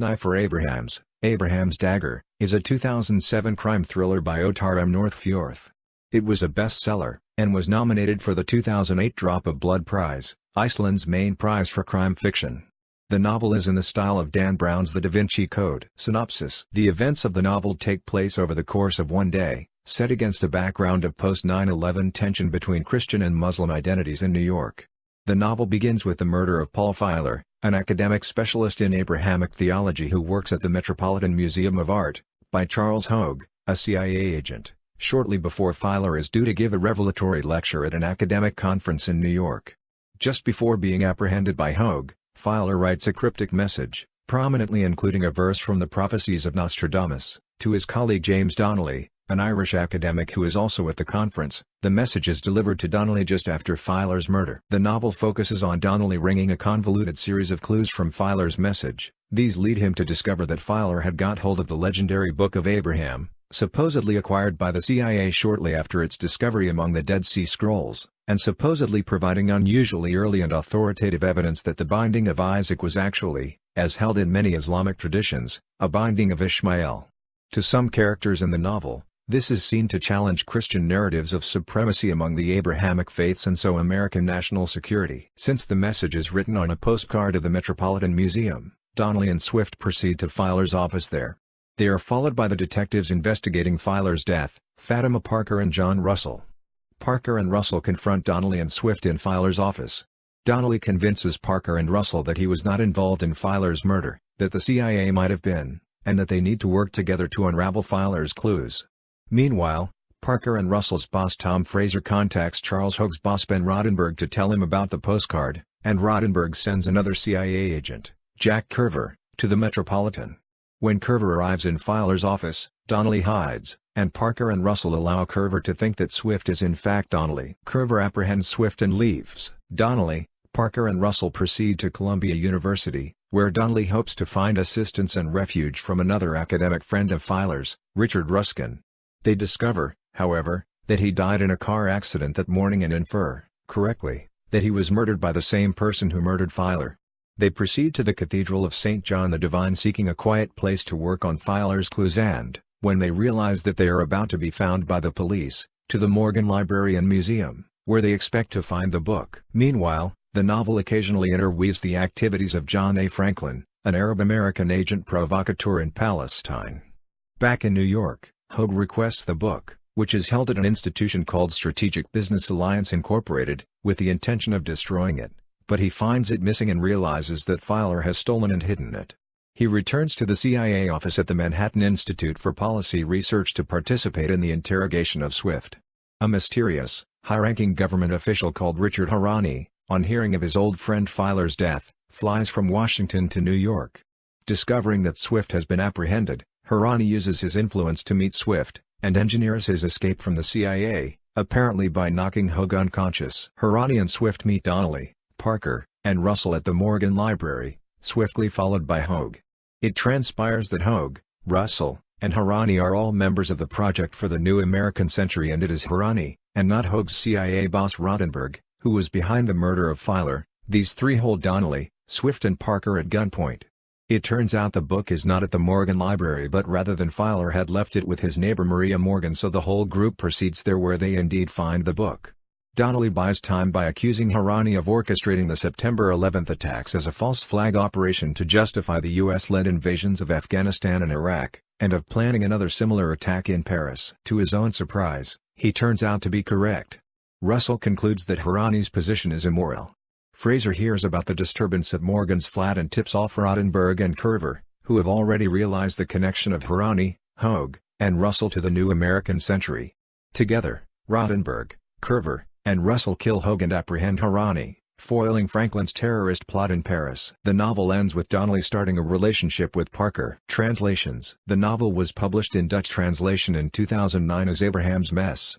Hnífur Abrahams, Abraham's Dagger, is a 2007 crime thriller by Ottar M. Northfjorth. It was a bestseller, and was nominated for the 2008 Drop of Blood Prize, Iceland's main prize for crime fiction. The novel is in the style of Dan Brown's The Da Vinci Code. Synopsis: the events of the novel take place over the course of one day, set against a background of post-9/11 tension between Christian and Muslim identities in New York. The novel begins with the murder of Paul Filer, an academic specialist in Abrahamic theology who works at the Metropolitan Museum of Art, by Charles Hogue, a CIA agent, shortly before Filer is due to give a revelatory lecture at an academic conference in New York. Just before being apprehended by Hogue, Filer writes a cryptic message, prominently including a verse from the prophecies of Nostradamus, to his colleague James Donnelly, an Irish academic who is also at the conference. The message is delivered to Donnelly just after Filer's murder. The novel focuses on Donnelly wringing a convoluted series of clues from Filer's message. These lead him to discover that Filer had got hold of the legendary Book of Abraham, supposedly acquired by the CIA shortly after its discovery among the Dead Sea Scrolls, and supposedly providing unusually early and authoritative evidence that the binding of Isaac was actually, as held in many Islamic traditions, a binding of Ishmael. To some characters in the novel, this is seen to challenge Christian narratives of supremacy among the Abrahamic faiths and so American national security. Since the message is written on a postcard of the Metropolitan Museum, Donnelly and Swift proceed to Filer's office there. They are followed by the detectives investigating Filer's death, Fatima Parker and John Russell. Parker and Russell confront Donnelly and Swift in Filer's office. Donnelly convinces Parker and Russell that he was not involved in Filer's murder, that the CIA might have been, and that they need to work together to unravel Filer's clues. Meanwhile, Parker and Russell's boss Tom Fraser contacts Charles Hogue's boss Ben Rodenberg to tell him about the postcard, and Rodenberg sends another CIA agent, Jack Curver, to the Metropolitan. When Curver arrives in Filer's office, Donnelly hides, and Parker and Russell allow Curver to think that Swift is in fact Donnelly. Curver apprehends Swift and leaves. Donnelly, Parker and Russell proceed to Columbia University, where Donnelly hopes to find assistance and refuge from another academic friend of Filer's, Richard Ruskin. They discover, however, that he died in a car accident that morning and infer, correctly, that he was murdered by the same person who murdered Filer. They proceed to the Cathedral of St. John the Divine seeking a quiet place to work on Filer's clues and, when they realize that they are about to be found by the police, to the Morgan Library and Museum, where they expect to find the book. Meanwhile, the novel occasionally interweaves the activities of John A. Franklin, an Arab-American agent provocateur in Palestine. Back in New York, Hogue requests the book, which is held at an institution called Strategic Business Alliance Incorporated, with the intention of destroying it, but he finds it missing and realizes that Filer has stolen and hidden it. He returns to the CIA office at the Manhattan Institute for Policy Research to participate in the interrogation of Swift. A mysterious, high-ranking government official called Richard Harani, on hearing of his old friend Filer's death, flies from Washington to New York. Discovering that Swift has been apprehended, Harani uses his influence to meet Swift, and engineers his escape from the CIA, apparently by knocking Hogue unconscious. Harani and Swift meet Donnelly, Parker, and Russell at the Morgan Library, swiftly followed by Hogue. It transpires that Hogue, Russell, and Harani are all members of the Project for the New American Century, and it is Harani, and not Hogue's CIA boss Rodenberg, who was behind the murder of Filer. These three hold Donnelly, Swift and Parker at gunpoint. It turns out the book is not at the Morgan Library but rather than Filer had left it with his neighbor Maria Morgan, so the whole group proceeds there where they indeed find the book. Donnelly buys time by accusing Harani of orchestrating the September 11th attacks as a false flag operation to justify the US-led invasions of Afghanistan and Iraq, and of planning another similar attack in Paris. To his own surprise, he turns out to be correct. Russell concludes that Harani's position is immoral. Fraser hears about the disturbance at Morgan's flat and tips off Rodenberg and Curver, who have already realized the connection of Harani, Hogue, and Russell to the New American Century. Together, Rodenberg, Curver, and Russell kill Hogue and apprehend Harani, foiling Franklin's terrorist plot in Paris. The novel ends with Donnelly starting a relationship with Parker. Translations: the novel was published in Dutch translation in 2009 as Abraham's Mess.